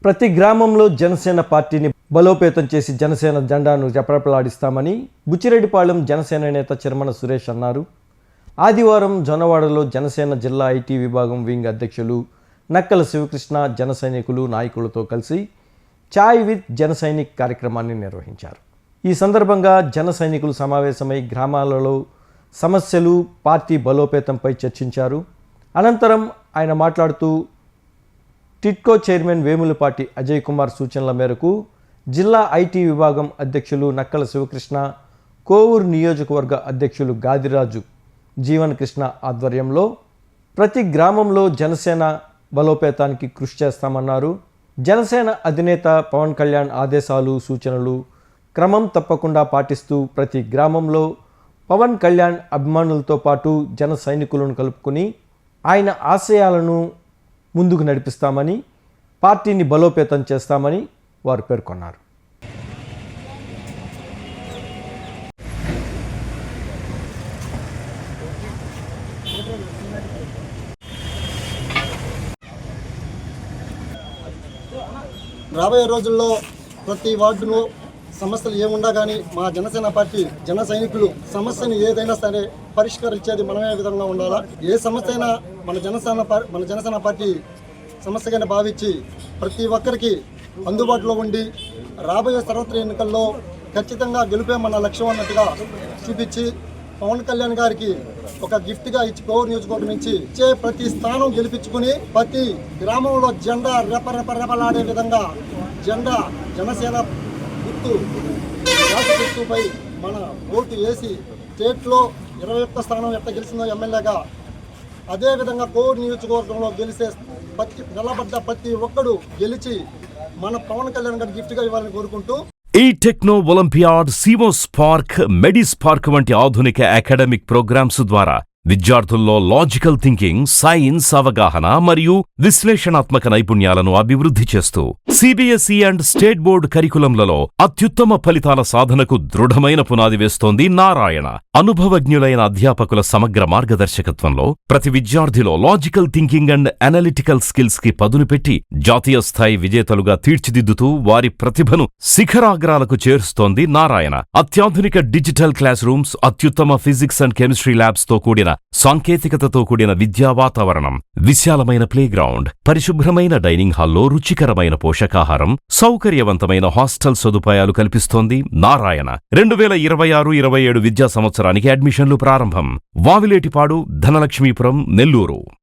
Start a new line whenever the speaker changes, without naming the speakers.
ప్రతి గ్రామంలో జనసేన పార్టీని బలోపేతం చేసి జనసేన జెండాను రెపరెపలాడిస్తామని బుచ్చిరెడ్డిపాళెం జనసేన నేత చిరమన సురేష్ అన్నారు. ఆదివారం జొన్నవాడలో జనసేన జిల్లా ఐటీ విభాగం వింగ్ అధ్యక్షులు నక్కల శివకృష్ణ జన సైనికులు నాయకులతో కలిసి చాయ్ విత్ జన సైనిక్ కార్యక్రమాన్ని నిర్వహించారు. ఈ సందర్భంగా జన సైనికులు సమావేశమై గ్రామాలలో సమస్యలు, పార్టీ బలోపేతంపై చర్చించారు. అనంతరం ఆయన మాట్లాడుతూ టిట్కో చైర్మన్ వేములపాటి అజయ్ కుమార్ సూచనల మేరకు జిల్లా ఐటీ విభాగం అధ్యక్షులు నక్కల శివకృష్ణ, కోవూరు నియోజకవర్గ అధ్యక్షులు గాదిరాజు జీవన్ కృష్ణ ఆధ్వర్యంలో ప్రతి గ్రామంలో జనసేన బలోపేతానికి కృషి చేస్తామన్నారు. జనసేన అధినేత పవన్ కళ్యాణ్ ఆదేశాలు, సూచనలు క్రమం తప్పకుండా పాటిస్తూ ప్రతి గ్రామంలో పవన్ కళ్యాణ్ అభిమానులతో పాటు జన సైనికులను కలుపుకొని ఆయన ఆశయాలను ముందుకు నడిపిస్తామని, పార్టీని బలోపేతం చేస్తామని వారు పేర్కొన్నారు.
రాబోయే రోజుల్లో ప్రతి వార్డులో సమస్యలు ఏముండా కానీ మా జనసేన పార్టీ జన సైనికులు సమస్యను ఏదైనా సరే పరిష్కరించేది మనమే విధంగా ఉండాలా. ఏ సమస్య అయినా మన జనసేన పార్టీ సమస్యగానే భావించి ప్రతి ఒక్కరికి అందుబాటులో ఉండి రాబోయే సార్వత్రిక ఎన్నికల్లో ఖచ్చితంగా గెలిపే మన లక్ష్యం అన్నట్టుగా చూపించి పవన్ కళ్యాణ్ గారికి ఒక గిఫ్ట్గా ఇచ్చి కోవూరు నియోజకవర్గం నుంచి ఇచ్చే ప్రతి స్థానం గెలిపించుకుని ప్రతి గ్రామంలో జెండా రెపరెపలాడే విధంగా జెండా జనసేన గుర్తుపై మన ఓటు వేసి స్టేట్లో 21 స్థానం ఎట్లా గెలిచిందో ఎమ్మెల్యేగా అదేవిధంగా కోవూరు నియోజకవర్గంలో నిలబడ్డ ప్రతి ఒక్కడు గెలిచి మన పవన్ కళ్యాణ్ గారి గిఫ్ట్గా ఇవ్వాలని కోరుకుంటూ
ఈ టెక్నో ఒలింపియాడ్, సివోస్పార్క్, మెడిస్పార్క్ వంటి ఆధునిక అకాడమిక్ ప్రోగ్రామ్స్ ద్వారా విద్యార్థుల్లో లాజికల్ థింకింగ్, సైన్స్ అవగాహన మరియు విశ్లేషణాత్మక నైపుణ్యాలను అభివృద్ధి చేస్తూ సిబిఎస్ఈ అండ్ స్టేట్ బోర్డు కరికులంలలో అత్యుత్తమ ఫలితాల సాధనకు దృఢమైన పునాది వేస్తోంది నారాయణ. అనుభవజ్ఞులైన అధ్యాపకుల సమగ్ర మార్గదర్శకత్వంలో ప్రతి విద్యార్థిలో logical thinking and analytical skills కి పదును పెట్టి జాతీయ స్థాయి విజేతలుగా తీర్చిదిద్దుతూ వారి ప్రతిభను శిఖరాగ్రాలకు చేరుస్తోంది నారాయణ. అత్యాధునిక డిజిటల్ క్లాస్ రూమ్స్, అత్యుత్తమ ఫిజిక్స్ అండ్ కెమిస్ట్రీ ల్యాబ్స్ తో కూడిన సాంకేతికతతో కూడిన విద్యా వాతావరణం, విశాలమైన ప్లేగ్రౌండ్, పరిశుభ్రమైన డైనింగ్ హాల్లో రుచికరమైన పోషకాహారం, సౌకర్యవంతమైన హాస్టల్ సదుపాయాలు కల్పిస్తోంది నారాయణ. 2026-27 విద్యా సంవత్సరానికి అడ్మిషన్లు ప్రారంభం. వావిలేటిపాడు, ధనలక్ష్మీపురం, నెల్లూరు.